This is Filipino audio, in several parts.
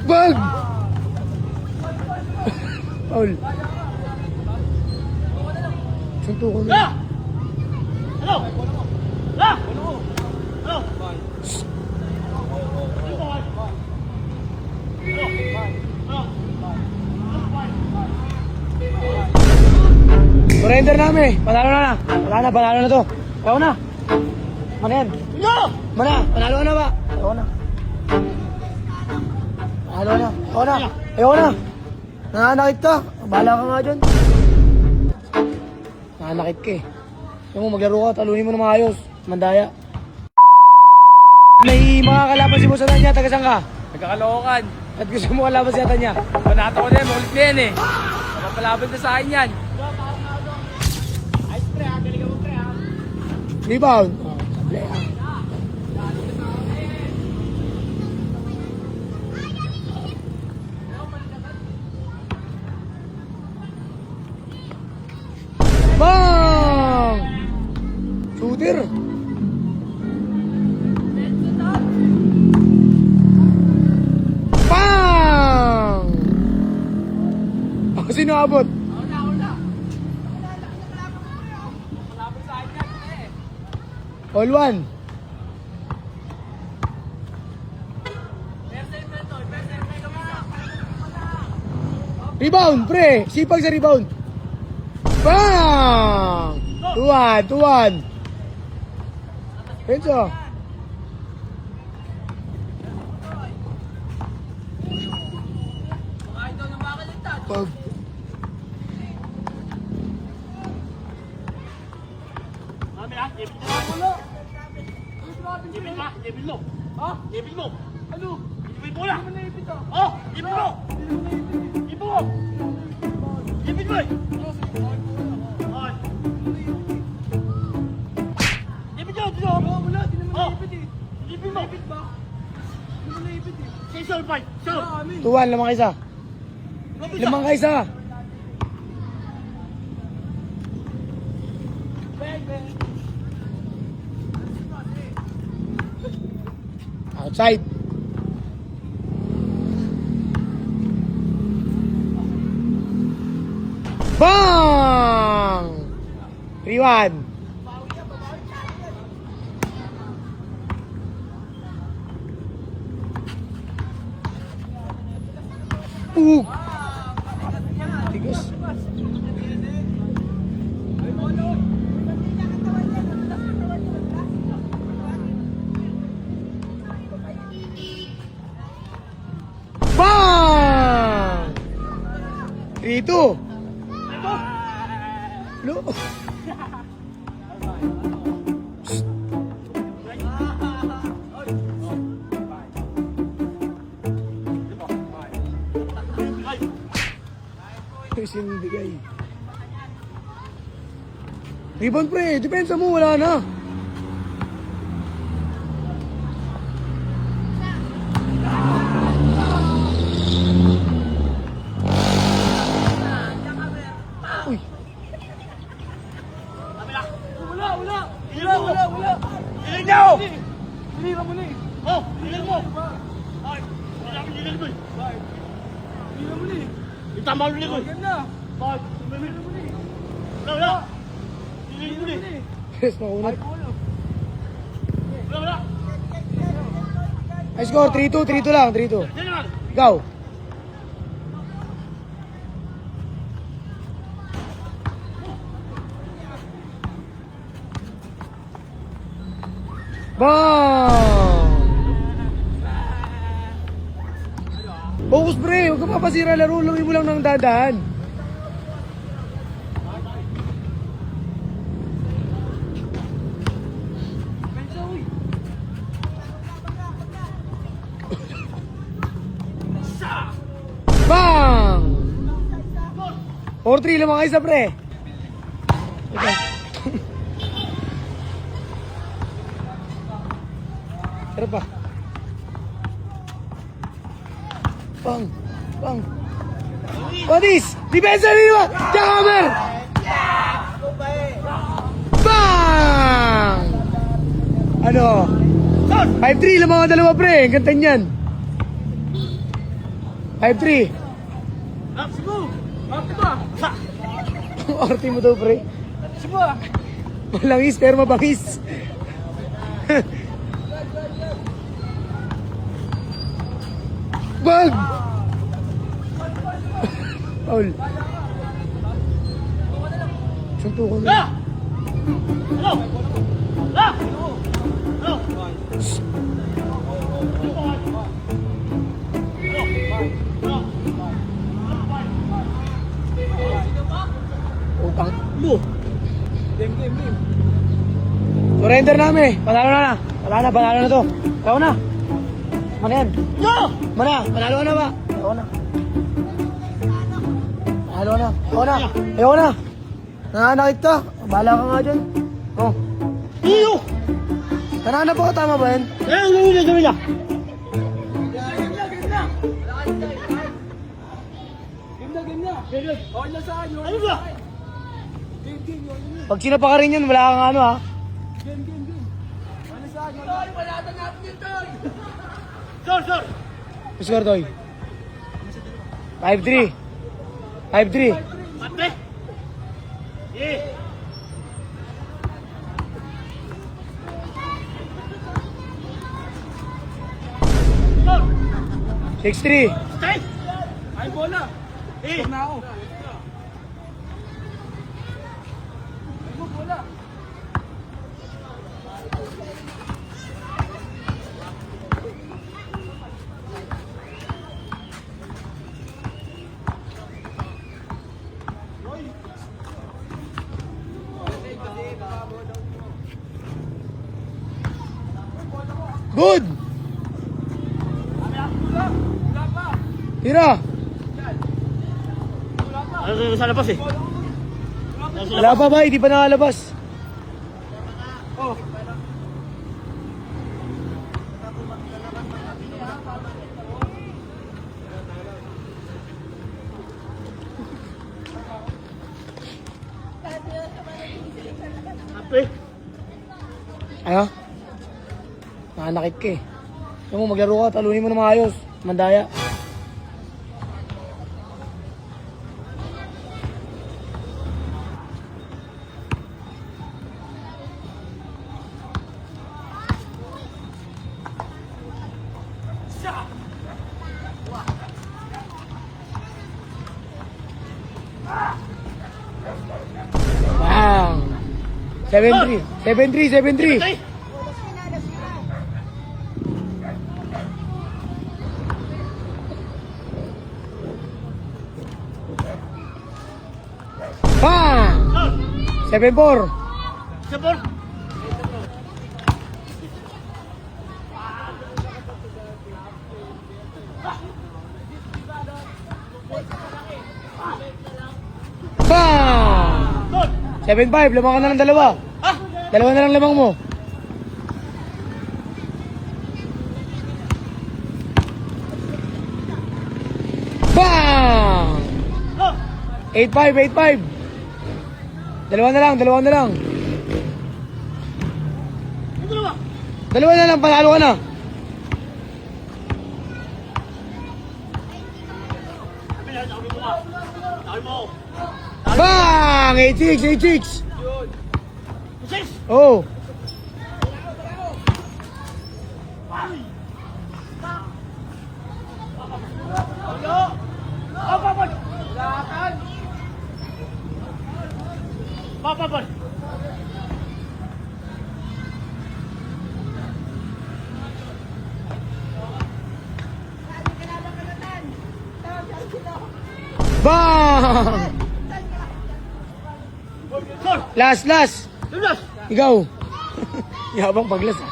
Bag! Paul. Sunto ko na. Ano? Ano? Ano? Surrender namin. Panalo na. Panalo na to. Ayaw na. Mana yan? Mana? Panalo na ba? Ayaw na. Ayaw na. Nanganakit ka. Bahala ka nga dyan. Nanganakit ka eh. Kaya mo maglaro ka, talunin mo na maayos. Mandaya. May mga kalaban si Boss Atanya, taga saan ka? Nagkakalokan. At gusto mo kalaban si Atanya? Panata ko din, makulit na yan eh. Mapapalabot na sa akin yan. Rebound. Bang! Shooter. Bang! Ako sino abot? All one. Rebound, pre. Sipag sa rebound. Bang! 2-1. Enzo. Pag. Jebin mo. Ha? Jebin mo. Ano? Jebin mo na. Oh, jebin mo. Jebin mo. Jebin mo. Jebin mo. Wala, di naman naipit eh. Jebin mo. Naipit ba? Di naman naipit eh. Say soul fight. Soul. 2-1, lamang kaisa. Lamang kaisa. Outside. Bang! 3-1. Tigas. Bang! 3-2. Lo. Sinibigay. Rebound pre, depensa mo, wala na. Uy. Wala. Hiling niyo! Hilira mo na eh. Oh, hiling mo. Ay, wala kang hiling mo eh. Hilira mo na eh. Itama mo na ko eh. Bakit? Hilira mo na eh. Wala. Hiling mo na eh. Yes, makunat. Wala. Ay, score, 3-2 lang, 3-2. Yan naman. Ikaw. Bang! Focus pre, huwag ka papasira laro, lawin mo lang ng dadaan. Bang! 4-3 lamang kayo sa pre. Okay. Tara pa. Bang! Patis! Depensa rin naman! Jackamer! Bang! Ano? 5-3 lamang ang dalawa pre. Ang ganda niyan. 5-3. Ah, sigo! Arte ba? Sa! Orti mo daw, pre. Sigo ah! Malangis, pero mabangis. Bag! Paul. Santo ko na. La! Ano? La! Ano? Utang. Mo! Surrender na kami. Panalo na. Panalo na to. Ayaw na. Ano yan? Yo! Mana, panalo ka na ba? Ayaw na. Ayaw na. Nanganakit ka. Bahala ka nga dyan. Oh. Iyo! Nanganap ako, tama ba yan? Gawin niya! Ano ba? Pag sinapa ka rin yan, wala kang ano ha. Sir! Score, Toy. 5-3. 5-3. Mate! Eh! 6-3. Stay! Ay, bola! Eh! Na ako! Good! Tira! Ano sa labas eh? Wala pa ba? Hindi pa nakalabas. Ape! Ano? Nanakit ka eh. Kaya mo maglaro ka, talunin mo na maayos. Mandaya. Bang! 7-3. 7-3, 7-3. Stay! Bang! 7-4. Sabor! Bang! Good! 7-5, lamang ka na ng dalawa. Ah! Dalawa na lang lamang mo. Bang! Oh! 8-5, 8-5. Dalawa na lang. Ito na ba? Dalawa na lang, panalo ka na. Tawin mo! Bang! 8-6, 8-6. Sis! Oh. Papapad! Bang! Sir! Last. Lunas! Ikaw. Yabang paglas ah.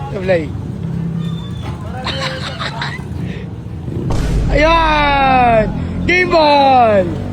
Sablay. Ayan! Game ball!